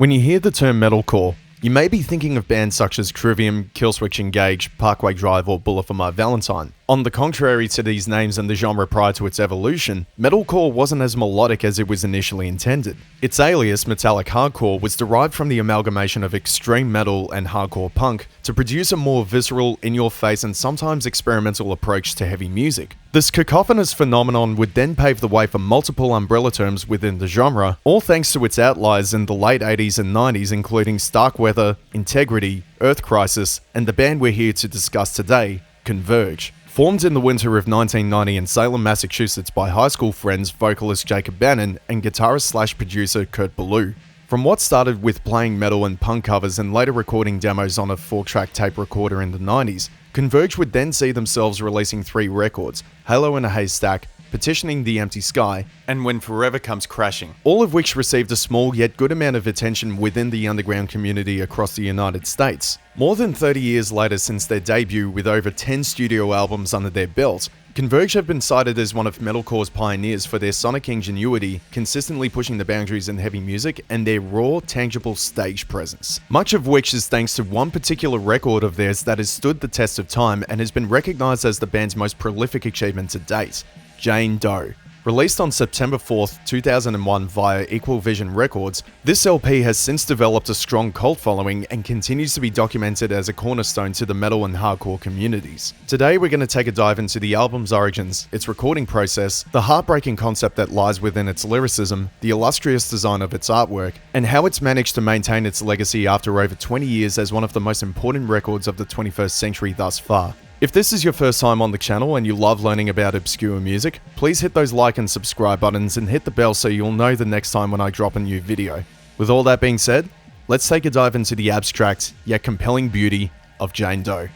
When you hear the term metalcore, you may be thinking of bands such as Trivium, Killswitch Engage, Parkway Drive, or Bullet for My Valentine. On the contrary to these names and the genre prior to its evolution, metalcore wasn't as melodic as it was initially intended. Its alias, metallic hardcore, was derived from the amalgamation of extreme metal and hardcore punk to produce a more visceral, in-your-face and sometimes experimental approach to heavy music. This cacophonous phenomenon would then pave the way for multiple umbrella terms within the genre, all thanks to its outliers in the late 80s and 90s, including Starkweather, Integrity, Earth Crisis, and the band we're here to discuss today, Converge. Formed in the winter of 1990 in Salem, Massachusetts by high school friends vocalist Jacob Bannon and guitarist/producer Kurt Ballou. From what started with playing metal and punk covers and later recording demos on a 4-track tape recorder in the 90s, Converge would then see themselves releasing 3 records, Halo in a Haystack, Petitioning the Empty Sky, and When Forever Comes Crashing, all of which received a small yet good amount of attention within the underground community across the United States. More than 30 years later since their debut, with over 10 studio albums under their belt, Converge have been cited as one of metalcore's pioneers for their sonic ingenuity, consistently pushing the boundaries in heavy music, and their raw, tangible stage presence. Much of which is thanks to one particular record of theirs that has stood the test of time and has been recognized as the band's most prolific achievement to date, Jane Doe. Released on September 4th, 2001 via Equal Vision Records, this LP has since developed a strong cult following and continues to be documented as a cornerstone to the metal and hardcore communities. Today we're going to take a dive into the album's origins, its recording process, the heartbreaking concept that lies within its lyricism, the illustrious design of its artwork, and how it's managed to maintain its legacy after over 20 years as one of the most important records of the 21st century thus far. If this is your first time on the channel and you love learning about obscure music, please hit those like and subscribe buttons and hit the bell so you'll know the next time when I drop a new video. With all that being said, let's take a dive into the abstract yet compelling beauty of Jane Doe.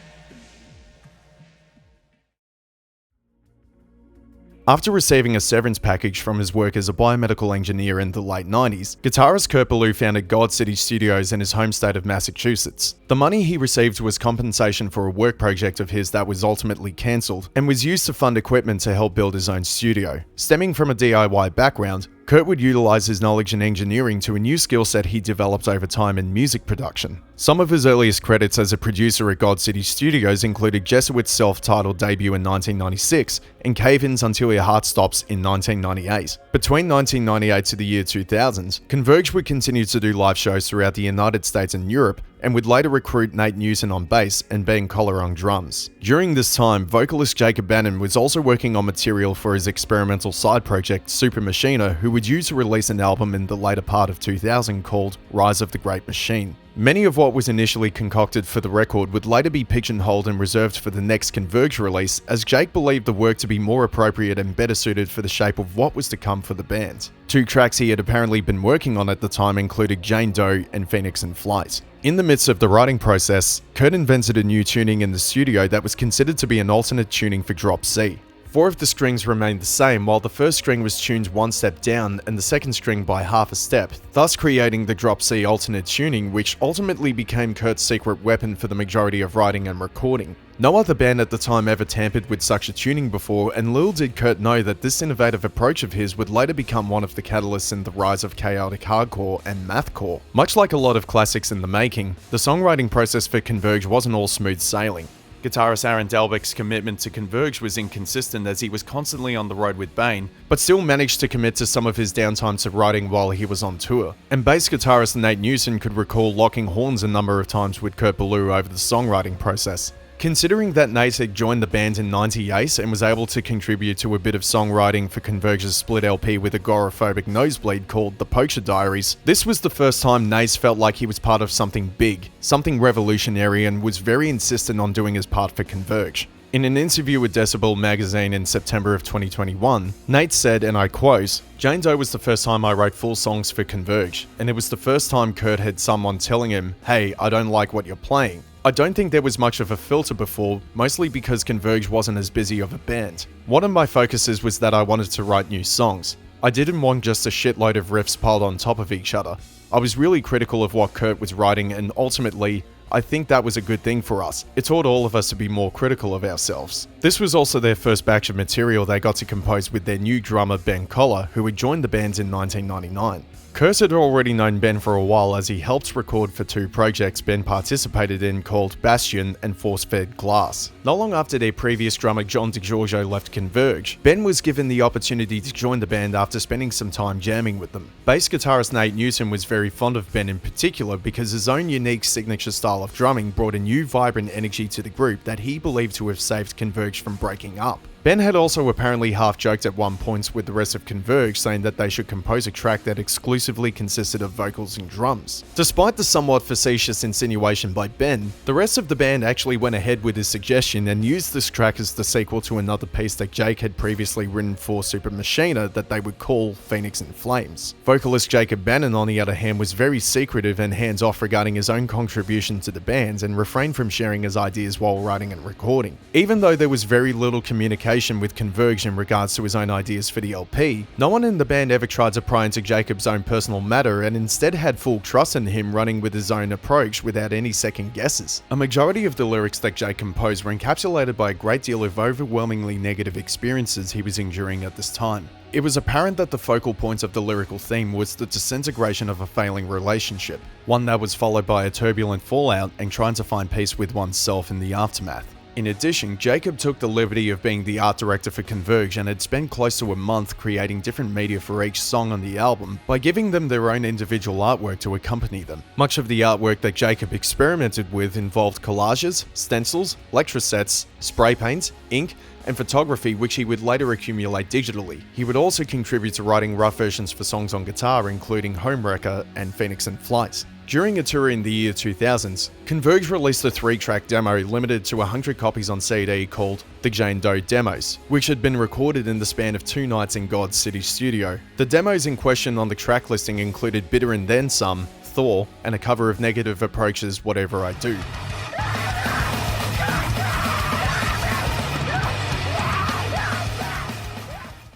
After receiving a severance package from his work as a biomedical engineer in the late 90s, guitarist Kurt Ballou founded God City Studios in his home state of Massachusetts. The money he received was compensation for a work project of his that was ultimately cancelled, and was used to fund equipment to help build his own studio. Stemming from a DIY background, Kurt would utilize his knowledge in engineering to a new skill set he developed over time in music production. Some of his earliest credits as a producer at God City Studios included Jesuit's self-titled debut in 1996 and Cave-In's Until Your Heart Stops in 1998. Between 1998 to the year 2000, Converge would continue to do live shows throughout the United States and Europe, and would later recruit Nate Newson on bass and Ben Collar on drums. During this time, vocalist Jacob Bannon was also working on material for his experimental side project Super Machina, who would use to release an album in the later part of 2000 called Rise of the Great Machine. Many of what was initially concocted for the record would later be pigeonholed and reserved for the next Converge release, as Jake believed the work to be more appropriate and better suited for the shape of what was to come for the band. 2 tracks he had apparently been working on at the time included Jane Doe and Phoenix in Flight. In the midst of the writing process, Kurt invented a new tuning in the studio that was considered to be an alternate tuning for drop C. 4 of the strings remained the same, while the first string was tuned 1 step down and the second string by half a step, thus creating the drop C alternate tuning, which ultimately became Kurt's secret weapon for the majority of writing and recording. No other band at the time ever tampered with such a tuning before, and little did Kurt know that this innovative approach of his would later become one of the catalysts in the rise of chaotic hardcore and mathcore. Much like a lot of classics in the making, the songwriting process for Converge wasn't all smooth sailing. Guitarist Aaron Dalbeck's commitment to Converge was inconsistent as he was constantly on the road with Bane, but still managed to commit to some of his downtime to writing while he was on tour. And bass guitarist Nate Newson could recall locking horns a number of times with Kurt Ballou over the songwriting process. Considering that Nate had joined the band in '98 and was able to contribute to a bit of songwriting for Converge's split LP with agoraphobic Nosebleed called The Poacher Diaries, this was the first time Nate felt like he was part of something big, something revolutionary, and was very insistent on doing his part for Converge. In an interview with Decibel magazine in September of 2021, Nate said, and I quote, "Jane Doe was the first time I wrote full songs for Converge, and it was the first time Kurt had someone telling him, 'Hey, I don't like what you're playing.' I don't think there was much of a filter before, mostly because Converge wasn't as busy of a band. One of my focuses was that I wanted to write new songs. I didn't want just a shitload of riffs piled on top of each other. I was really critical of what Kurt was writing, and ultimately, I think that was a good thing for us. It taught all of us to be more critical of ourselves." This was also their first batch of material they got to compose with their new drummer Ben Collar, who had joined the band in 1999. Kurt had already known Ben for a while as he helped record for two projects Ben participated in called Bastion and Force-Fed Glass. Not long after their previous drummer John DiGiorgio left Converge, Ben was given the opportunity to join the band after spending some time jamming with them. Bass guitarist Nate Newton was very fond of Ben in particular because his own unique signature style of drumming brought a new vibrant energy to the group that he believed to have saved Converge from breaking up. Ben had also apparently half-joked at one point with the rest of Converge, saying that they should compose a track that exclusively consisted of vocals and drums. Despite the somewhat facetious insinuation by Ben, the rest of the band actually went ahead with his suggestion and used this track as the sequel to another piece that Jake had previously written for Super Machina that they would call Phoenix in Flames. Vocalist Jacob Bannon, on the other hand, was very secretive and hands-off regarding his own contribution to the band and refrained from sharing his ideas while writing and recording. Even though there was very little communication with Converge in regards to his own ideas for the LP, no one in the band ever tried to pry into Jacob's own personal matter and instead had full trust in him running with his own approach without any second guesses. A majority of the lyrics that Jake composed were encapsulated by a great deal of overwhelmingly negative experiences he was enduring at this time. It was apparent that the focal point of the lyrical theme was the disintegration of a failing relationship, one that was followed by a turbulent fallout and trying to find peace with oneself in the aftermath. In addition, Jacob took the liberty of being the art director for Converge and had spent close to a month creating different media for each song on the album by giving them their own individual artwork to accompany them. Much of the artwork that Jacob experimented with involved collages, stencils, lecture sets, spray paint, ink, and photography, which he would later accumulate digitally. He would also contribute to writing rough versions for songs on guitar, including Homewrecker and Phoenix in Flight. During a tour in the year 2000s, Converge released a 3-track demo limited to 100 copies on CD called the Jane Doe Demos, which had been recorded in the span of 2 nights in God City studio. The demos in question on the track listing included Bitter and Then Some, Thor, and a cover of Negative Approach's Whatever I Do.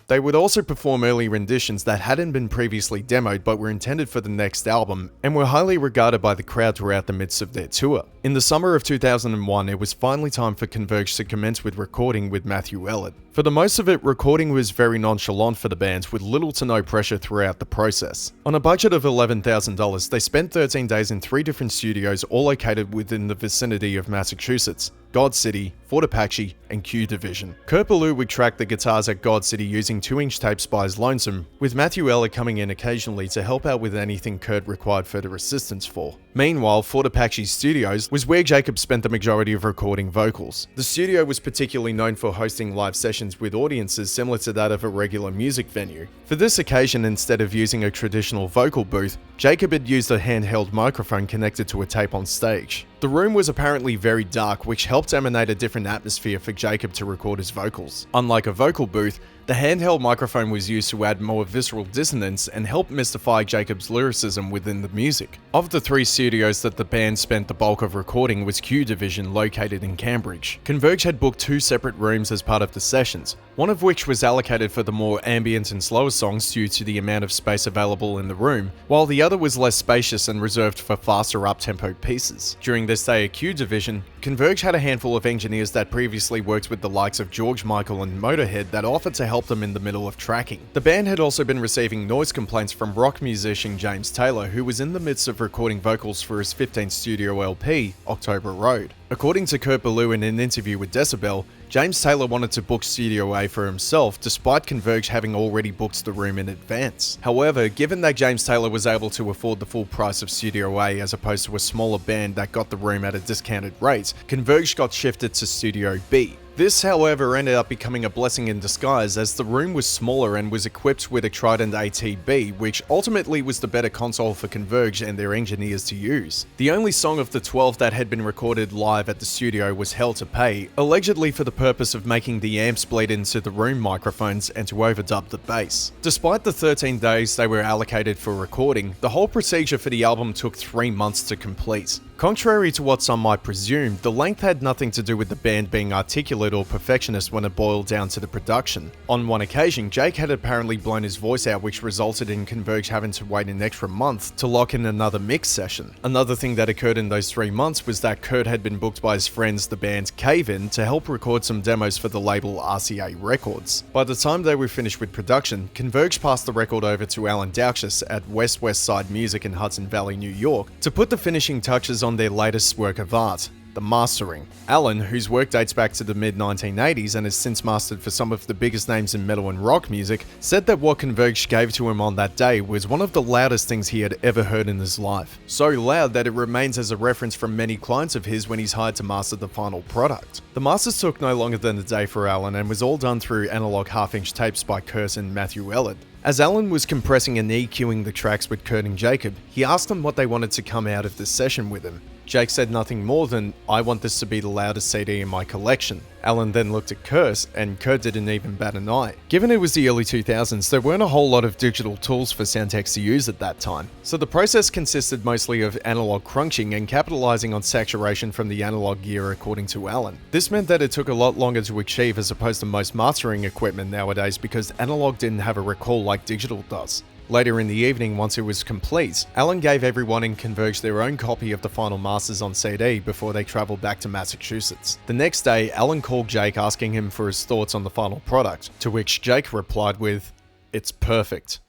They would also perform early renditions that hadn't been previously demoed but were intended for the next album and were highly regarded by the crowd throughout the midst of their tour. In the summer of 2001, it was finally time for Converge to commence with recording with Matthew Ellett. For the most of it, recording was very nonchalant for the band, with little to no pressure throughout the process. On a budget of $11,000, they spent 13 days in 3 different studios, all located within the vicinity of Massachusetts: God City, Fort Apache, and Q Division. Kurt Ballou would track the guitars at God City using 2-inch tapes by his lonesome, with Matthew Ellett coming in occasionally to help out with anything Kurt required further assistance for. Meanwhile, Fort Apache Studios was where Jacob spent the majority of recording vocals. The studio was particularly known for hosting live sessions with audiences similar to that of a regular music venue. For this occasion, instead of using a traditional vocal booth, Jacob had used a handheld microphone connected to a tape on stage. The room was apparently very dark, which helped emanate a different atmosphere for Jacob to record his vocals. Unlike a vocal booth, the handheld microphone was used to add more visceral dissonance and help mystify Jacob's lyricism within the music. Of the 3 studios that the band spent the bulk of recording was Q Division, located in Cambridge. Converge had booked 2 separate rooms as part of the sessions, one of which was allocated for the more ambient and slower songs due to the amount of space available in the room, while the other was less spacious and reserved for faster up-tempo pieces. During this day at Q Division, Converge had a handful of engineers that previously worked with the likes of George Michael and Motorhead that offered to help them in the middle of tracking. The band had also been receiving noise complaints from rock musician James Taylor, who was in the midst of recording vocals for his 15th studio LP, October Road. According to Kurt Ballou in an interview with Decibel, James Taylor wanted to book Studio A for himself, despite Converge having already booked the room in advance. However, given that James Taylor was able to afford the full price of Studio A as opposed to a smaller band that got the room at a discounted rate, Converge got shifted to Studio B. This, however, ended up becoming a blessing in disguise as the room was smaller and was equipped with a Trident ATB, which ultimately was the better console for Converge and their engineers to use. The only song of the 12 that had been recorded live at the studio was Hell to Pay, allegedly for the purpose of making the amps bleed into the room microphones and to overdub the bass. Despite the 13 days they were allocated for recording, the whole procedure for the album took 3 months to complete. Contrary to what some might presume, the length had nothing to do with the band being articulate or perfectionist when it boiled down to the production. On one occasion, Jake had apparently blown his voice out, which resulted in Converge having to wait an extra month to lock in another mix session. Another thing that occurred in those 3 months was that Kurt had been booked by his friends, the band Cave-In, to help record some demos for the label RCA Records. By the time they were finished with production, Converge passed the record over to Alan Douches at West Side Music in Hudson Valley, New York, to put the finishing touches on their latest work of art, the mastering. Alan, whose work dates back to the mid-1980s and has since mastered for some of the biggest names in metal and rock music, said that what Converge gave to him on that day was one of the loudest things he had ever heard in his life. So loud that it remains as a reference from many clients of his when he's hired to master the final product. The masters took no longer than a day for Alan and was all done through analog half-inch tapes by Kurt and Matthew Ellard. As Alan was compressing and EQing the tracks with Kurt and Jacob, he asked them what they wanted to come out of this session with him. Jake said nothing more than, "I want this to be the loudest CD in my collection." Alan then looked at Kurt, and Kurt didn't even bat an eye. Given it was the early 2000s, there weren't a whole lot of digital tools for sound techs to use at that time. So the process consisted mostly of analog crunching and capitalizing on saturation from the analog gear, according to Alan. This meant that it took a lot longer to achieve as opposed to most mastering equipment nowadays because analog didn't have a recall like digital does. Later in the evening, once it was complete, Alan gave everyone in Converge their own copy of the final masters on CD before they travelled back to Massachusetts. The next day, Alan called Jake asking him for his thoughts on the final product, to which Jake replied with, "It's perfect."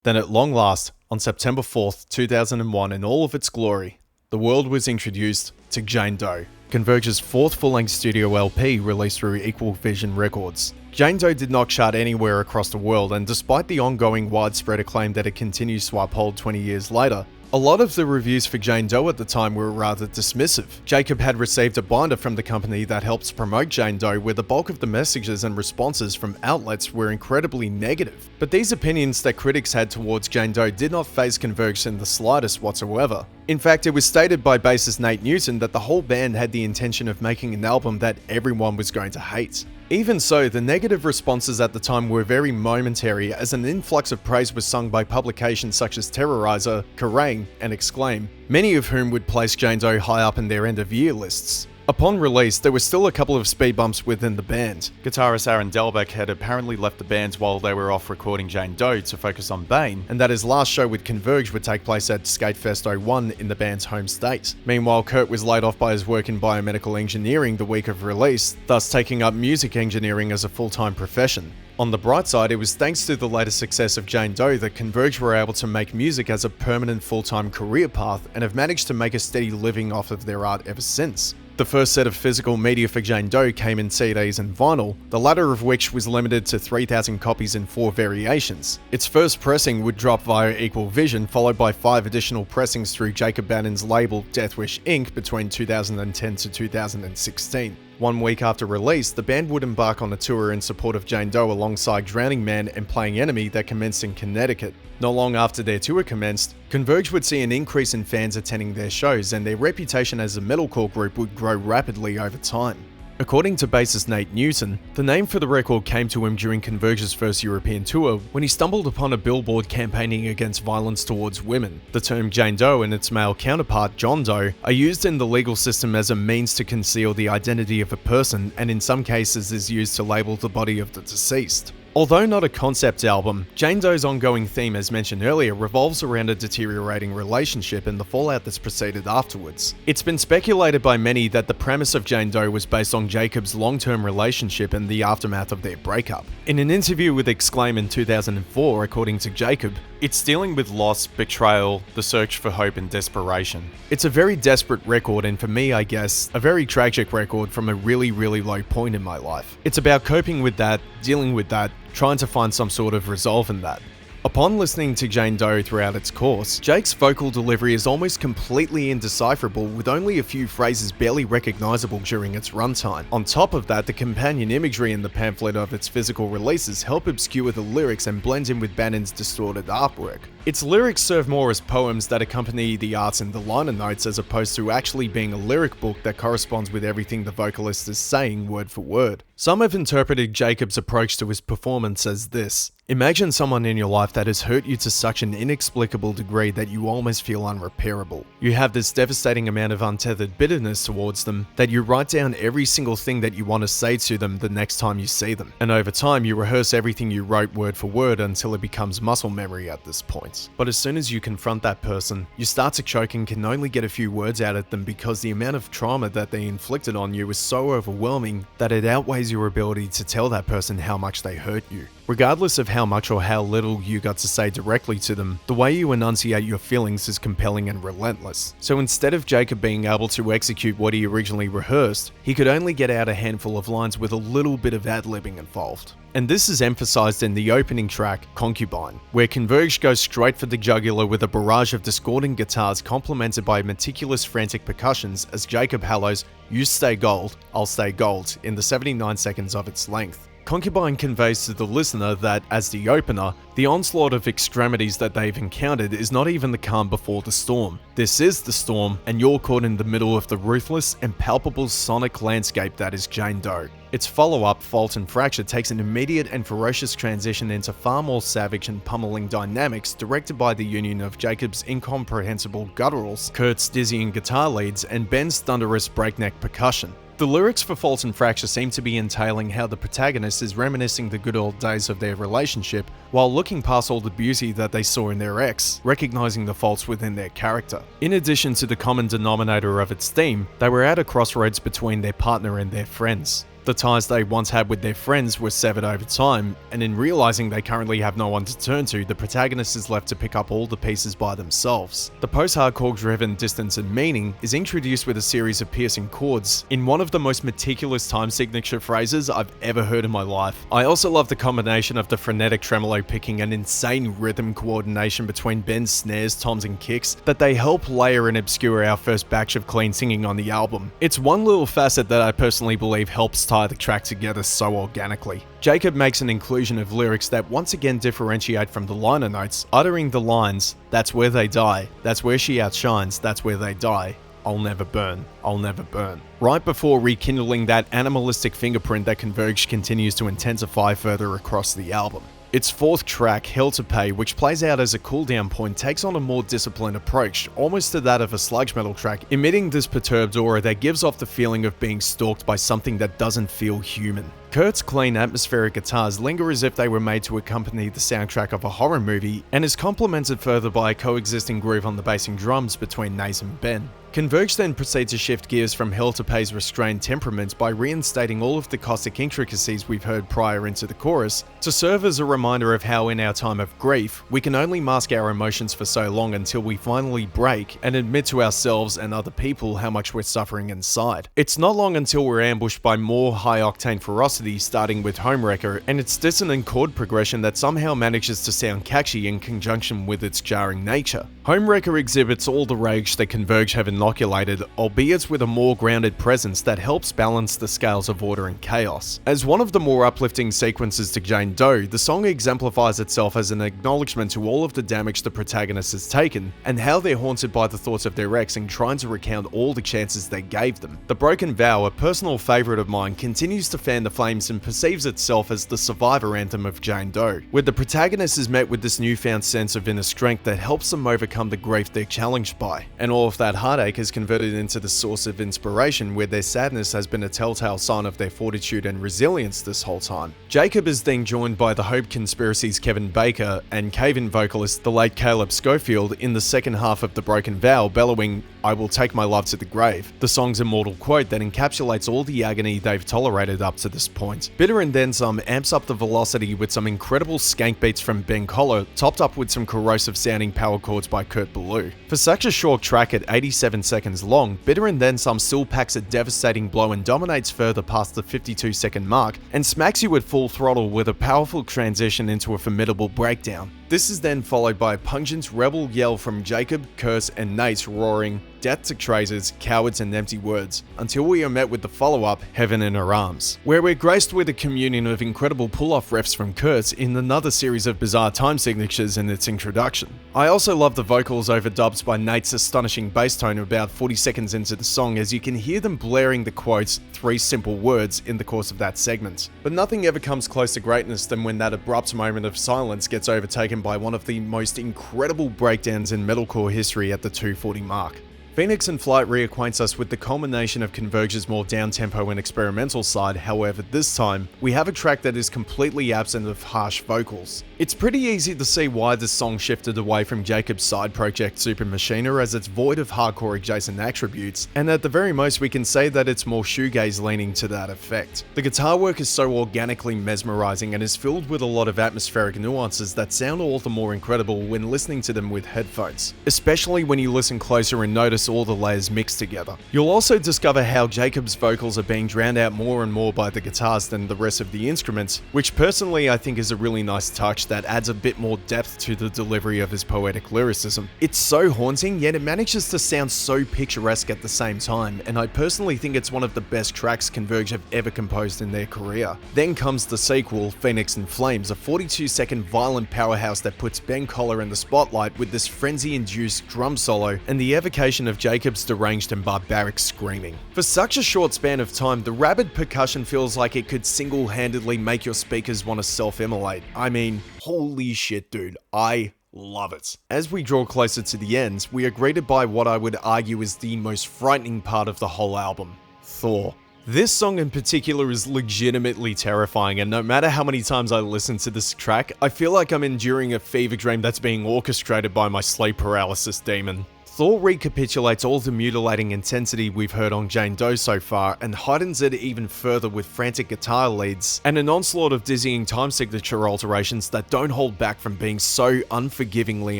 Then at long last, on September 4th, 2001, in all of its glory, the world was introduced to Jane Doe, Converge's 4th full-length studio LP released through Equal Vision Records. Jane Doe did not chart anywhere across the world, and despite the ongoing widespread acclaim that it continues to uphold 20 years later, a lot of the reviews for Jane Doe at the time were rather dismissive. Jacob had received a binder from the company that helps promote Jane Doe, where the bulk of the messages and responses from outlets were incredibly negative. But these opinions that critics had towards Jane Doe did not faze Converge in the slightest whatsoever. In fact, it was stated by bassist Nate Newton that the whole band had the intention of making an album that everyone was going to hate. Even so, the negative responses at the time were very momentary, as an influx of praise was sung by publications such as Terrorizer, Kerrang, and Exclaim, many of whom would place Jane Doe high up in their end-of-year lists. Upon release, there were still a couple of speed bumps within the band. Guitarist Aaron Delbeck had apparently left the band while they were off recording Jane Doe to focus on Bane, and that his last show with Converge would take place at Skatefest 01 in the band's home state. Meanwhile, Kurt was laid off by his work in biomedical engineering the week of release, thus taking up music engineering as a full-time profession. On the bright side, it was thanks to the latest success of Jane Doe that Converge were able to make music as a permanent full-time career path and have managed to make a steady living off of their art ever since. The first set of physical media for Jane Doe came in CDs and vinyl, the latter of which was limited to 3,000 copies in 4 variations. Its first pressing would drop via Equal Vision, followed by 5 additional pressings through Jacob Bannon's label Deathwish Inc. between 2010 to 2016. 1 week after release, the band would embark on a tour in support of Jane Doe alongside Drowning Man and Playing Enemy that commenced in Connecticut. Not long after their tour commenced, Converge would see an increase in fans attending their shows, and their reputation as a metalcore group would grow rapidly over time. According to bassist Nate Newton, the name for the record came to him during Converge's first European tour when he stumbled upon a billboard campaigning against violence towards women. The term Jane Doe and its male counterpart John Doe are used in the legal system as a means to conceal the identity of a person, and in some cases is used to label the body of the deceased. Although not a concept album, Jane Doe's ongoing theme, as mentioned earlier, revolves around a deteriorating relationship and the fallout that's proceeded afterwards. It's been speculated by many that the premise of Jane Doe was based on Jacob's long-term relationship and the aftermath of their breakup. In an interview with Exclaim in 2004, according to Jacob, it's dealing with loss, betrayal, the search for hope and desperation. It's a very desperate record, and for me, I guess, a very tragic record from a really low point in my life. It's about coping with that, dealing with that, trying to find some sort of resolve in that. Upon listening to Jane Doe throughout its course, Jake's vocal delivery is almost completely indecipherable, with only a few phrases barely recognizable during its runtime. On top of that, the companion imagery in the pamphlet of its physical releases help obscure the lyrics and blend in with Bannon's distorted artwork. Its lyrics serve more as poems that accompany the arts in the liner notes, as opposed to actually being a lyric book that corresponds with everything the vocalist is saying word for word. Some have interpreted Jacob's approach to his performance as this: Imagine someone in your life that has hurt you to such an inexplicable degree that you almost feel unrepairable. You have this devastating amount of untethered bitterness towards them that you write down every single thing that you want to say to them the next time you see them. And over time, you rehearse everything you wrote word for word until it becomes muscle memory at this point. But as soon as you confront that person, you start to choke and can only get a few words out at them because the amount of trauma that they inflicted on you is so overwhelming that it outweighs your ability to tell that person how much they hurt you. Regardless of how much or how little you got to say directly to them, the way you enunciate your feelings is compelling and relentless. So instead of Jacob being able to execute what he originally rehearsed, he could only get out a handful of lines with a little bit of ad-libbing involved. And this is emphasized in the opening track, Concubine, where Converge goes straight for the jugular with a barrage of discordant guitars complemented by meticulous frantic percussions as Jacob hallows, "You stay gold, I'll stay gold," in the 79 seconds of its length. Concubine conveys to the listener that, as the opener, the onslaught of extremities that they've encountered is not even the calm before the storm. This is the storm, and you're caught in the middle of the ruthless and palpable sonic landscape that is Jane Doe. Its follow-up, Fault and Fracture, takes an immediate and ferocious transition into far more savage and pummeling dynamics directed by the union of Jacob's incomprehensible gutturals, Kurt's dizzying guitar leads, and Ben's thunderous breakneck percussion. The lyrics for Fault and Fracture seem to be entailing how the protagonist is reminiscing the good old days of their relationship, while looking past all the beauty that they saw in their ex, recognizing the faults within their character. In addition to the common denominator of its theme, they were at a crossroads between their partner and their friends. The ties they once had with their friends were severed over time, and in realizing they currently have no one to turn to, the protagonist is left to pick up all the pieces by themselves. The post-hardcore driven Distance and Meaning is introduced with a series of piercing chords in one of the most meticulous time signature phrases I've ever heard in my life. I also love the combination of the frenetic tremolo picking and insane rhythm coordination between Ben's snares, toms and kicks that they help layer and obscure our first batch of clean singing on the album. It's one little facet that I personally believe helps tie the track together so organically. Jacob makes an inclusion of lyrics that once again differentiate from the liner notes, uttering the lines, "That's where they die, that's where she outshines, that's where they die, I'll never burn, I'll never burn," right before rekindling that animalistic fingerprint that Converge continues to intensify further across the album. Its fourth track, Hell to Pay, which plays out as a cooldown point, takes on a more disciplined approach, almost to that of a sludge metal track, emitting this perturbed aura that gives off the feeling of being stalked by something that doesn't feel human. Kurt's clean atmospheric guitars linger as if they were made to accompany the soundtrack of a horror movie, and is complemented further by a coexisting groove on the bass and drums between Naze and Ben. Converge then proceeds to shift gears from Hell to Pay's restrained temperament by reinstating all of the caustic intricacies we've heard prior into the chorus, to serve as a reminder of how in our time of grief, we can only mask our emotions for so long until we finally break and admit to ourselves and other people how much we're suffering inside. It's not long until we're ambushed by more high-octane ferocity, starting with Homewrecker and its dissonant chord progression that somehow manages to sound catchy in conjunction with its jarring nature. Homewrecker exhibits all the rage that Converge have inoculated, albeit with a more grounded presence that helps balance the scales of order and chaos. As one of the more uplifting sequences to Jane Doe, the song exemplifies itself as an acknowledgement to all of the damage the protagonist has taken, and how they're haunted by the thoughts of their ex and trying to recount all the chances they gave them. The Broken Vow, a personal favourite of mine, continues to fan the flames and perceives itself as the survivor anthem of Jane Doe, where the protagonist is met with this newfound sense of inner strength that helps them overcome the grief they're challenged by, and all of that heartache is converted into the source of inspiration, where their sadness has been a telltale sign of their fortitude and resilience this whole time. Jacob is then joined by the Hope Conspiracy's Kevin Baker and Cave-In vocalist the late Caleb Schofield in the second half of The Broken Vow, bellowing, "I will take my love to the grave," the song's immortal quote that encapsulates all the agony they've tolerated up to this point. Bitter and Then Some amps up the velocity with some incredible skank beats from Ben Collar, topped up with some corrosive sounding power chords by Kurt Ballou. For such a short track at 87 seconds long, Bitter and Then Some still packs a devastating blow and dominates further past the 52-second mark, and smacks you at full throttle with a powerful transition into a formidable breakdown. This is then followed by a pungent rebel yell from Jacob, Kurt, and Nate roaring, death to traitors, cowards and empty words, until we are met with the follow-up, Heaven in Her Arms, where we're graced with a communion of incredible pull-off refs from Kurt in another series of bizarre time signatures in its introduction. I also love the vocals overdubs by Nate's astonishing bass tone about 40 seconds into the song, as you can hear them blaring the quotes, 3 simple words, in the course of that segment. But nothing ever comes close to greatness than when that abrupt moment of silence gets overtaken by one of the most incredible breakdowns in metalcore history at the 2:40 mark. Phoenix in Flight reacquaints us with the culmination of Converge's more down-tempo and experimental side. However, this time, we have a track that is completely absent of harsh vocals. It's pretty easy to see why this song shifted away from Jacob's side project Super Machina, as it's void of hardcore adjacent attributes, and at the very most we can say that it's more shoegaze leaning to that effect. The guitar work is so organically mesmerizing and is filled with a lot of atmospheric nuances that sound all the more incredible when listening to them with headphones, especially when you listen closer and notice all the layers mixed together. You'll also discover how Jacob's vocals are being drowned out more and more by the guitars than the rest of the instruments, which personally I think is a really nice touch that adds a bit more depth to the delivery of his poetic lyricism. It's so haunting, yet it manages to sound so picturesque at the same time, and I personally think it's one of the best tracks Converge have ever composed in their career. Then comes the sequel, Phoenix in Flames, a 42-second violent powerhouse that puts Ben Collar in the spotlight with this frenzy-induced drum solo and the evocation of Jacob's deranged and barbaric screaming. For such a short span of time, the rabid percussion feels like it could single-handedly make your speakers want to self-immolate. I mean, holy shit, dude, I love it. As we draw closer to the end, we are greeted by what I would argue is the most frightening part of the whole album, Thor. This song in particular is legitimately terrifying, and no matter how many times I listen to this track, I feel like I'm enduring a fever dream that's being orchestrated by my sleep paralysis demon. Thor recapitulates all the mutilating intensity we've heard on Jane Doe so far and heightens it even further with frantic guitar leads and an onslaught of dizzying time signature alterations that don't hold back from being so unforgivingly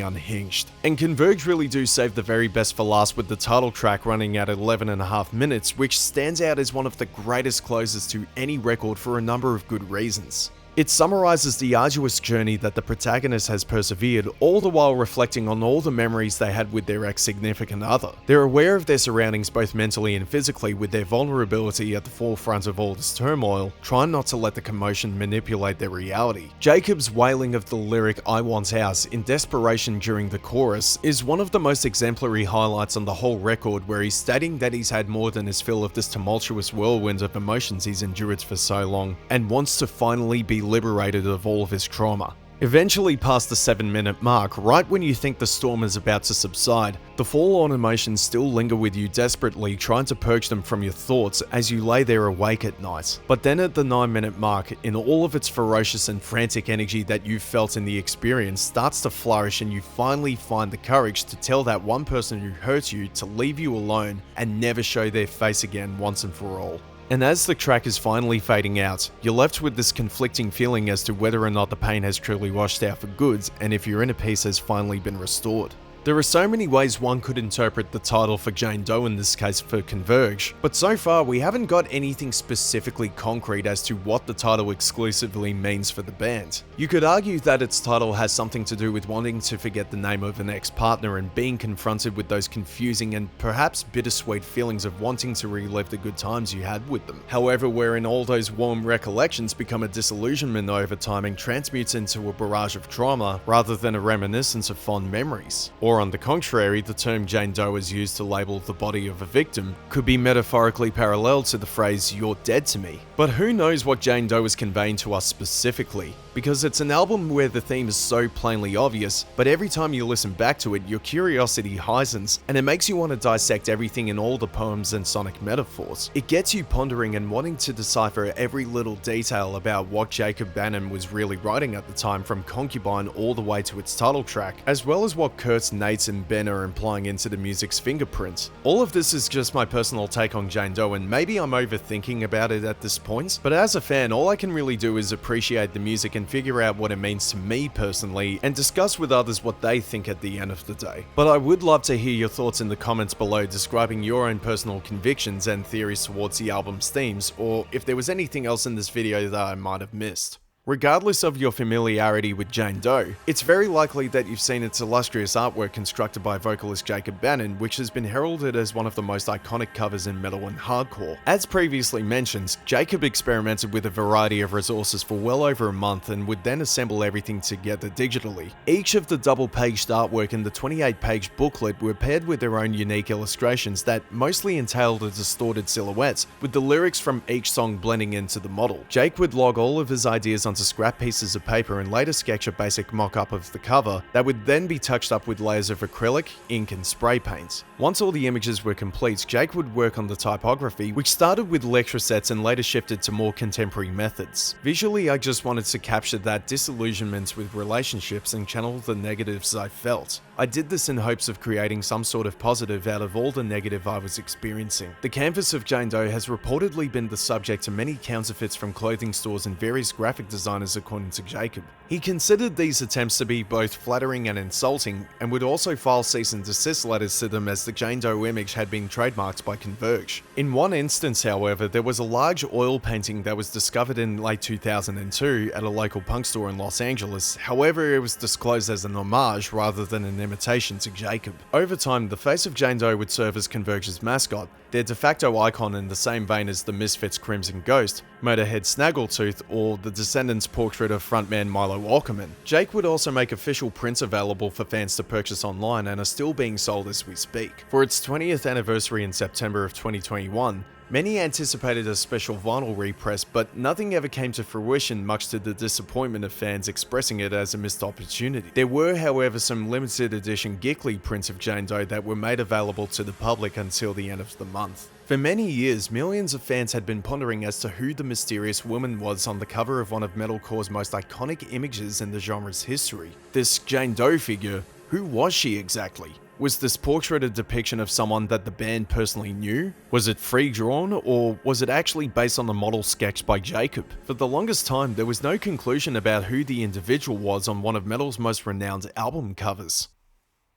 unhinged. And Converge really do save the very best for last with the title track running at 11.5 minutes, which stands out as one of the greatest closes to any record for a number of good reasons. It summarizes the arduous journey that the protagonist has persevered, all the while reflecting on all the memories they had with their ex-significant other. They're aware of their surroundings both mentally and physically, with their vulnerability at the forefront of all this turmoil, trying not to let the commotion manipulate their reality. Jacob's wailing of the lyric "I want out" in desperation during the chorus is one of the most exemplary highlights on the whole record, where he's stating that he's had more than his fill of this tumultuous whirlwind of emotions he's endured for so long, and wants to finally be liberated of all of his trauma. Eventually past the 7-minute mark, right when you think the storm is about to subside, the forlorn emotions still linger with you desperately, trying to purge them from your thoughts as you lay there awake at night. But then at the 9-minute mark, in all of its ferocious and frantic energy that you've felt in the experience starts to flourish, and you finally find the courage to tell that one person who hurt you to leave you alone and never show their face again once and for all. And as the track is finally fading out, you're left with this conflicting feeling as to whether or not the pain has truly washed out for good, and if your inner peace has finally been restored. There are so many ways one could interpret the title for Jane Doe, in this case for Converge, but so far we haven't got anything specifically concrete as to what the title exclusively means for the band. You could argue that its title has something to do with wanting to forget the name of an ex-partner and being confronted with those confusing and perhaps bittersweet feelings of wanting to relive the good times you had with them. However, wherein all those warm recollections become a disillusionment over time and transmutes into a barrage of trauma rather than a reminiscence of fond memories. Or on the contrary, the term Jane Doe is used to label the body of a victim could be metaphorically paralleled to the phrase "you're dead to me." But who knows what Jane Doe is conveying to us specifically, because it's an album where the theme is so plainly obvious, but every time you listen back to it, your curiosity heightens, and it makes you want to dissect everything in all the poems and sonic metaphors. It gets you pondering and wanting to decipher every little detail about what Jacob Bannon was really writing at the time, from Concubine all the way to its title track, as well as what Kurt's, Nate's and Ben are implying into the music's fingerprint. All of this is just my personal take on Jane Doe, and maybe I'm overthinking about it at this point, but as a fan, all I can really do is appreciate the music and figure out what it means to me personally, and discuss with others what they think at the end of the day. But I would love to hear your thoughts in the comments below, describing your own personal convictions and theories towards the album's themes, or if there was anything else in this video that I might have missed. Regardless of your familiarity with Jane Doe, it's very likely that you've seen its illustrious artwork constructed by vocalist Jacob Bannon, which has been heralded as one of the most iconic covers in metal and hardcore. As previously mentioned, Jacob experimented with a variety of resources for well over a month and would then assemble everything together digitally. Each of the double-paged artwork and the 28-page booklet were paired with their own unique illustrations that mostly entailed a distorted silhouette, with the lyrics from each song blending into the model. Jake would log all of his ideas onto scrap pieces of paper and later sketch a basic mock-up of the cover that would then be touched up with layers of acrylic, ink and spray paint. Once all the images were complete, Jake would work on the typography, which started with lecture sets and later shifted to more contemporary methods. Visually, I just wanted to capture that disillusionment with relationships and channel the negatives I felt. I did this in hopes of creating some sort of positive out of all the negative I was experiencing. The canvas of Jane Doe has reportedly been the subject to many counterfeits from clothing stores and various graphic designers according to Jacob. He considered these attempts to be both flattering and insulting, and would also file cease and desist letters to them as the Jane Doe image had been trademarked by Converge. In one instance, however, there was a large oil painting that was discovered in late 2002 at a local punk store in Los Angeles. However, it was disclosed as an homage rather than an imitation to Jacob. Over time, the face of Jane Doe would serve as Converge's mascot, their de facto icon in the same vein as the Misfits' Crimson Ghost, Motorhead Snaggletooth, or the Descendants' portrait of frontman Milo Ackerman. Jake would also make official prints available for fans to purchase online and are still being sold as we speak. For its 20th anniversary in September of 2021, many anticipated a special vinyl repress, but nothing ever came to fruition, much to the disappointment of fans expressing it as a missed opportunity. There were, however, some limited edition Gickley prints of Jane Doe that were made available to the public until the end of the month. For many years, millions of fans had been pondering as to who the mysterious woman was on the cover of one of metalcore's most iconic images in the genre's history. This Jane Doe figure, who was she exactly? Was this portrait a depiction of someone that the band personally knew? Was it free-drawn, or was it actually based on the model sketched by Jacob? For the longest time, there was no conclusion about who the individual was on one of metal's most renowned album covers.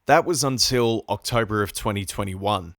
That was until October of 2021.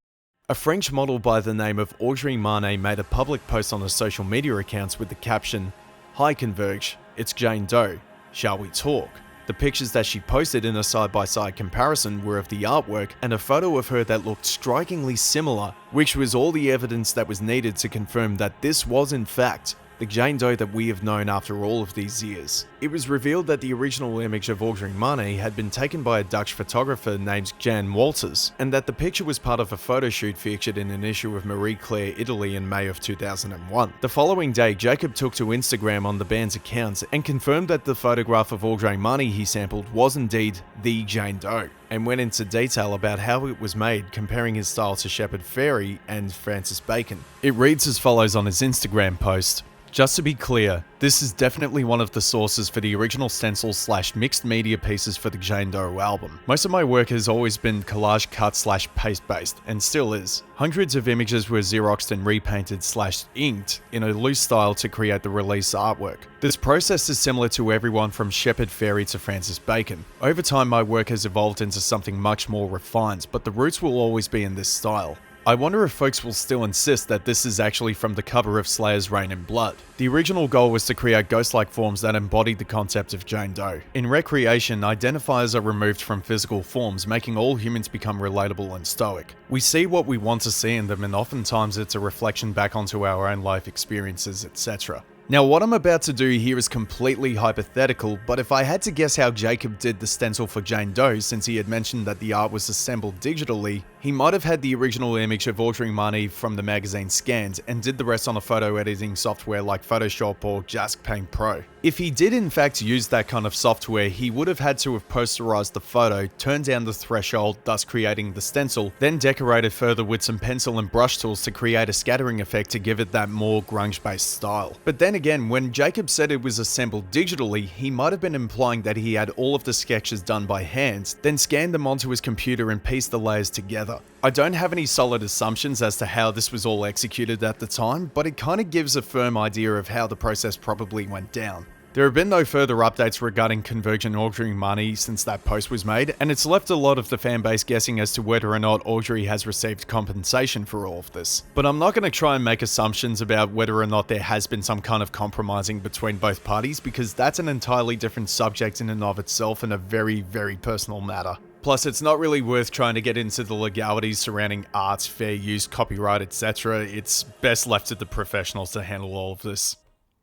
A French model by the name of Audrey Marnet made a public post on her social media accounts with the caption, "Hi Converge, it's Jane Doe, shall we talk?" The pictures that she posted in a side-by-side comparison were of the artwork and a photo of her that looked strikingly similar, which was all the evidence that was needed to confirm that this was in fact the Jane Doe that we have known after all of these years. It was revealed that the original image of Audrey Marnet had been taken by a Dutch photographer named Jan Walters, and that the picture was part of a photo shoot featured in an issue of Marie Claire Italy in May of 2001. The following day, Jacob took to Instagram on the band's account and confirmed that the photograph of Audrey Marnet he sampled was indeed the Jane Doe, and went into detail about how it was made, comparing his style to Shepard Fairey and Francis Bacon. It reads as follows on his Instagram post. Just to be clear, this is definitely one of the sources for the original stencil/mixed media pieces for the Jane Doe album. Most of my work has always been collage cut/paste based, and still is. Hundreds of images were Xeroxed and repainted/inked in a loose style to create the release artwork. This process is similar to everyone from Shepard Fairey to Francis Bacon. Over time, my work has evolved into something much more refined, but the roots will always be in this style. I wonder if folks will still insist that this is actually from the cover of Slayer's Rain and Blood. The original goal was to create ghost-like forms that embodied the concept of Jane Doe. In Recreation, identifiers are removed from physical forms, making all humans become relatable and stoic. We see what we want to see in them, and oftentimes it's a reflection back onto our own life experiences, etc. Now, what I'm about to do here is completely hypothetical, but if I had to guess how Jacob did the stencil for Jane Doe, since he had mentioned that the art was assembled digitally, he might have had the original image of Audrey Marnet from the magazine scanned, and did the rest on a photo editing software like Photoshop or Jask Paint Pro. If he did in fact use that kind of software, he would have had to have posterized the photo, turned down the threshold, thus creating the stencil, then decorated further with some pencil and brush tools to create a scattering effect to give it that more grunge-based style. But then again, when Jacob said it was assembled digitally, he might have been implying that he had all of the sketches done by hand, then scanned them onto his computer and pieced the layers together. I don't have any solid assumptions as to how this was all executed at the time, but it kind of gives a firm idea of how the process probably went down. There have been no further updates regarding Converge and ordering money since that post was made, and it's left a lot of the fanbase guessing as to whether or not Audrey has received compensation for all of this. But I'm not going to try and make assumptions about whether or not there has been some kind of compromising between both parties, because that's an entirely different subject in and of itself and a very, very personal matter. Plus, it's not really worth trying to get into the legalities surrounding art, fair use, copyright, etc. It's best left to the professionals to handle all of this.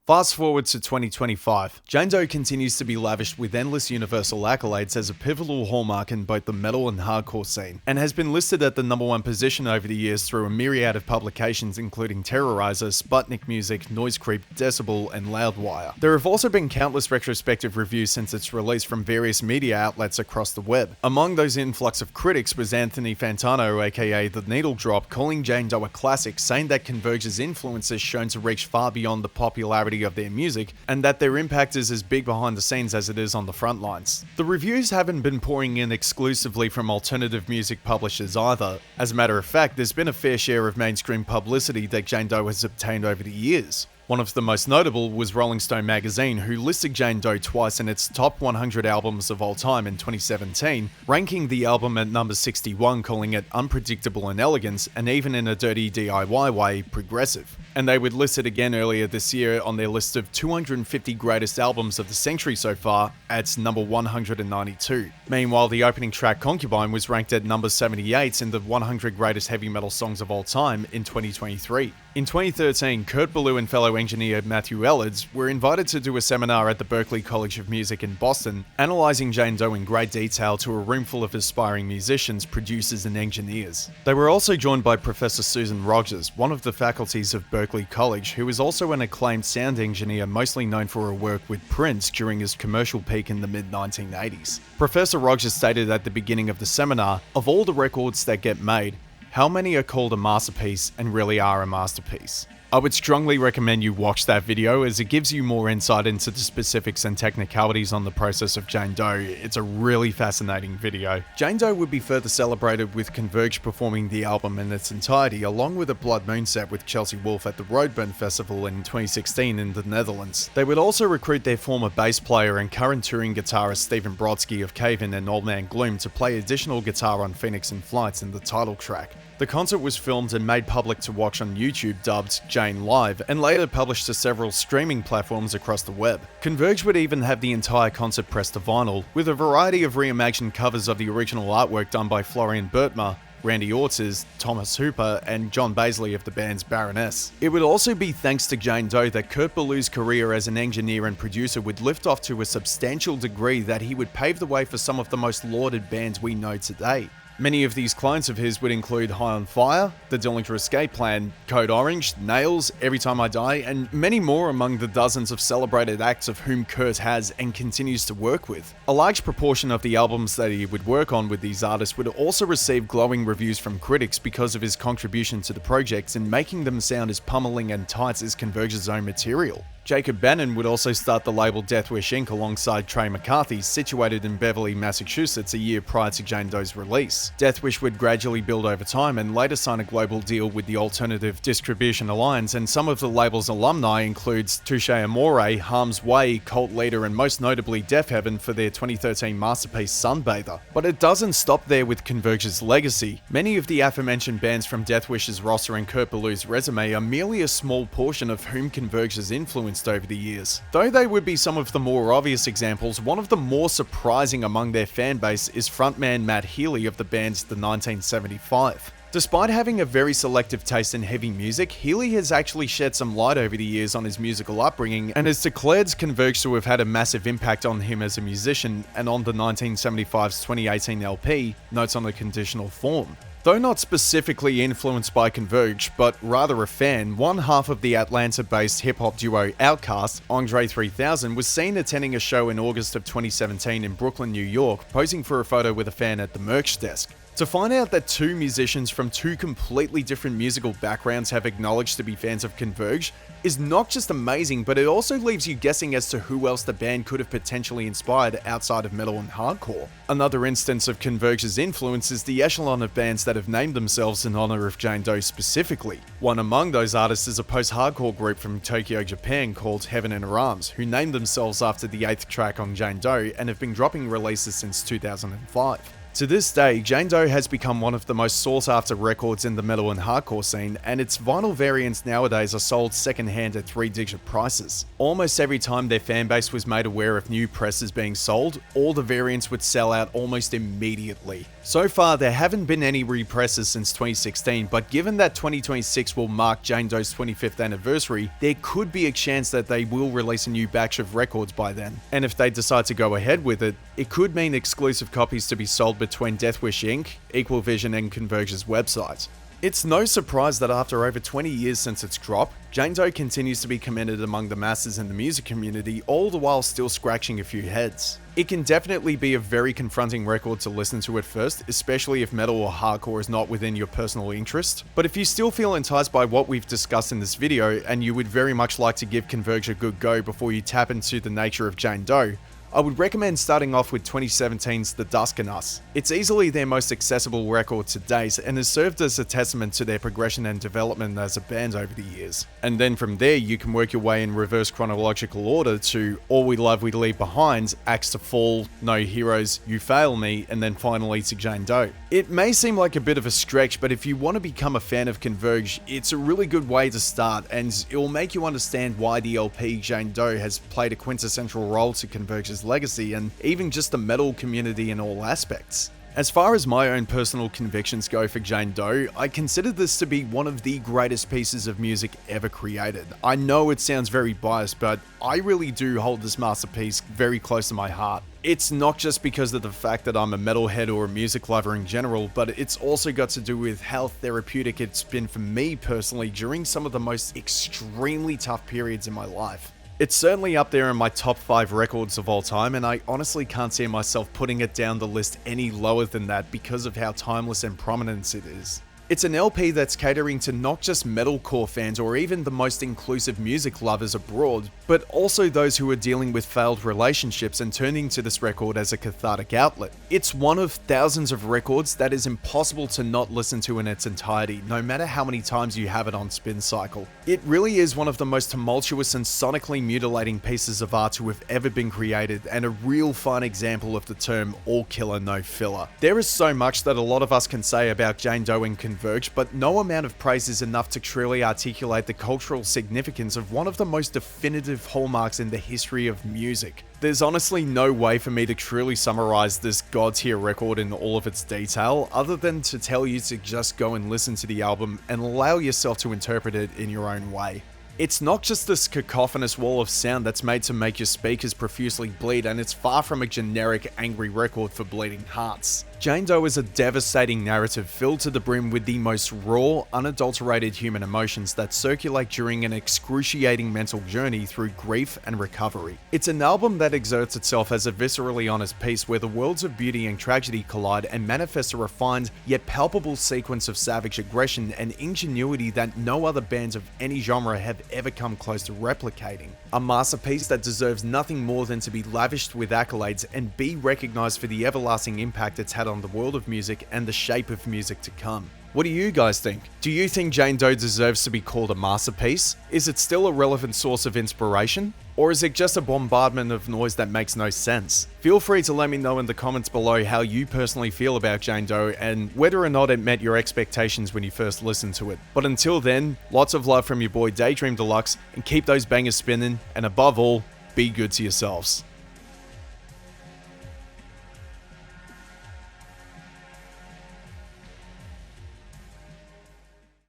Fast forward to 2025, Jane Doe continues to be lavished with endless universal accolades as a pivotal hallmark in both the metal and hardcore scene, and has been listed at the #1 position over the years through a myriad of publications including Terrorizer, Sputnik Music, Noise Creep, Decibel, and Loudwire. There have also been countless retrospective reviews since its release from various media outlets across the web. Among those influx of critics was Anthony Fantano, aka The Needle Drop, calling Jane Doe a classic, saying that Converge's influence is shown to reach far beyond the popularity of their music, and that their impact is as big behind the scenes as it is on the front lines. The reviews haven't been pouring in exclusively from alternative music publishers either. As a matter of fact, there's been a fair share of mainstream publicity that Jane Doe has obtained over the years. One of the most notable was Rolling Stone magazine, who listed Jane Doe twice in its top 100 albums of all time in 2017, ranking the album at number 61, calling it unpredictable and elegant, and even in a dirty DIY way, progressive. And they would list it again earlier this year on their list of 250 greatest albums of the century so far at number 192. Meanwhile, the opening track Concubine was ranked at number 78 in the 100 greatest heavy metal songs of all time in 2023. In 2013, Kurt Ballou and fellow engineer Matthew Ellards were invited to do a seminar at the Berklee College of Music in Boston, analysing Jane Doe in great detail to a room full of aspiring musicians, producers, and engineers. They were also joined by Professor Susan Rogers, one of the faculties of Berklee College, who is also an acclaimed sound engineer mostly known for her work with Prince during his commercial peak in the mid-1980s. Professor Rogers stated at the beginning of the seminar, "Of all the records that get made, how many are called a masterpiece and really are a masterpiece?" I would strongly recommend you watch that video, as it gives you more insight into the specifics and technicalities on the process of Jane Doe. It's a really fascinating video. Jane Doe would be further celebrated with Converge performing the album in its entirety, along with a Blood Moon set with Chelsea Wolfe at the Roadburn Festival in 2016 in the Netherlands. They would also recruit their former bass player and current touring guitarist Stephen Brodsky of Cave-In and Old Man Gloom to play additional guitar on Phoenix in Flights in the title track. The concert was filmed and made public to watch on YouTube, dubbed Jane Live, and later published to several streaming platforms across the web. Converge would even have the entire concert pressed to vinyl, with a variety of reimagined covers of the original artwork done by Florian Bertmer, Randy Ortiz, Thomas Hooper, and John Baisley of the band's Baroness. It would also be thanks to Jane Doe that Kurt Ballou's career as an engineer and producer would lift off to a substantial degree, that he would pave the way for some of the most lauded bands we know today. Many of these clients of his would include High on Fire, The Dillinger Escape Plan, Code Orange, Nails, Every Time I Die, and many more among the dozens of celebrated acts of whom Kurt has and continues to work with. A large proportion of the albums that he would work on with these artists would also receive glowing reviews from critics because of his contribution to the projects in making them sound as pummeling and tight as Converge's own material. Jacob Bannon would also start the label Deathwish Inc. alongside Trey McCarthy, situated in Beverly, Massachusetts a year prior to Jane Doe's release. Deathwish would gradually build over time and later sign a global deal with the Alternative Distribution Alliance, and some of the label's alumni includes Touche Amore, Harm's Way, Cult Leader, and most notably Death Heaven for their 2013 masterpiece Sunbather. But it doesn't stop there with Converge's legacy. Many of the aforementioned bands from Deathwish's roster and Kurt Ballou's resume are merely a small portion of whom Converge has influenced over the years. Though they would be some of the more obvious examples, one of the more surprising among their fan base is frontman Matt Healy of the band's The 1975. Despite having a very selective taste in heavy music, Healy has actually shed some light over the years on his musical upbringing and has declared Converge to have had a massive impact on him as a musician, and on the 1975's 2018 LP, Notes on a Conditional Form. Though not specifically influenced by Converge, but rather a fan, one half of the Atlanta-based hip-hop duo Outkast, Andre 3000, was seen attending a show in August of 2017 in Brooklyn, New York, posing for a photo with a fan at the merch desk. To find out that two musicians from two completely different musical backgrounds have acknowledged to be fans of Converge is not just amazing, but it also leaves you guessing as to who else the band could have potentially inspired outside of metal and hardcore. Another instance of Converge's influence is the echelon of bands that have named themselves in honor of Jane Doe specifically. One among those artists is a post-hardcore group from Tokyo, Japan called Heaven in Her Arms, who named themselves after the 8th track on Jane Doe and have been dropping releases since 2005. To this day, Jane Doe has become one of the most sought after records in the metal and hardcore scene, and its vinyl variants nowadays are sold secondhand at 3-digit prices. Almost every time their fanbase was made aware of new presses being sold, all the variants would sell out almost immediately. So far, there haven't been any represses since 2016, but given that 2026 will mark Jane Doe's 25th anniversary, there could be a chance that they will release a new batch of records by then. And if they decide to go ahead with it, it could mean exclusive copies to be sold between Deathwish Inc., Equal Vision and Converge's websites. It's no surprise that after over 20 years since its drop, Jane Doe continues to be commended among the masses in the music community, all the while still scratching a few heads. It can definitely be a very confronting record to listen to at first, especially if metal or hardcore is not within your personal interest. But if you still feel enticed by what we've discussed in this video, and you would very much like to give Converge a good go before you tap into the nature of Jane Doe, I would recommend starting off with 2017's The Dusk in Us. It's easily their most accessible record to date and has served as a testament to their progression and development as a band over the years. And then from there you can work your way in reverse chronological order to All We Love We Leave Behind, Axe to Fall, No Heroes, You Fail Me, and then finally to Jane Doe. It may seem like a bit of a stretch, but if you want to become a fan of Converge, it's a really good way to start, and it will make you understand why the LP Jane Doe has played a quintessential role to Converge's legacy and even just the metal community in all aspects. As far as my own personal convictions go for Jane Doe, I consider this to be one of the greatest pieces of music ever created. I know it sounds very biased, but I really do hold this masterpiece very close to my heart. It's not just because of the fact that I'm a metalhead or a music lover in general, but it's also got to do with how therapeutic it's been for me personally during some of the most extremely tough periods in my life. It's certainly up there in my top 5 records of all time, and I honestly can't see myself putting it down the list any lower than that because of how timeless and prominent it is. It's an LP that's catering to not just metalcore fans or even the most inclusive music lovers abroad, but also those who are dealing with failed relationships and turning to this record as a cathartic outlet. It's one of thousands of records that is impossible to not listen to in its entirety, no matter how many times you have it on spin cycle. It really is one of the most tumultuous and sonically mutilating pieces of art to have ever been created, and a real fine example of the term all killer no filler. There is so much that a lot of us can say about Jane Doe and Converge, but no amount of praise is enough to truly articulate the cultural significance of one of the most definitive hallmarks in the history of music. There's honestly no way for me to truly summarize this god-tier record in all of its detail, other than to tell you to just go and listen to the album and allow yourself to interpret it in your own way. It's not just this cacophonous wall of sound that's made to make your speakers profusely bleed, and it's far from a generic angry record for bleeding hearts. Jane Doe is a devastating narrative filled to the brim with the most raw, unadulterated human emotions that circulate during an excruciating mental journey through grief and recovery. It's an album that exerts itself as a viscerally honest piece where the worlds of beauty and tragedy collide and manifest a refined yet palpable sequence of savage aggression and ingenuity that no other bands of any genre have ever come close to replicating. A masterpiece that deserves nothing more than to be lavished with accolades and be recognized for the everlasting impact it's had on the world of music and the shape of music to come. What do you guys think? Do you think Jane Doe deserves to be called a masterpiece? Is it still a relevant source of inspiration? Or is it just a bombardment of noise that makes no sense? Feel free to let me know in the comments below how you personally feel about Jane Doe and whether or not it met your expectations when you first listened to it. But until then, lots of love from your boy Daydream Deluxe, and keep those bangers spinning, and above all, be good to yourselves.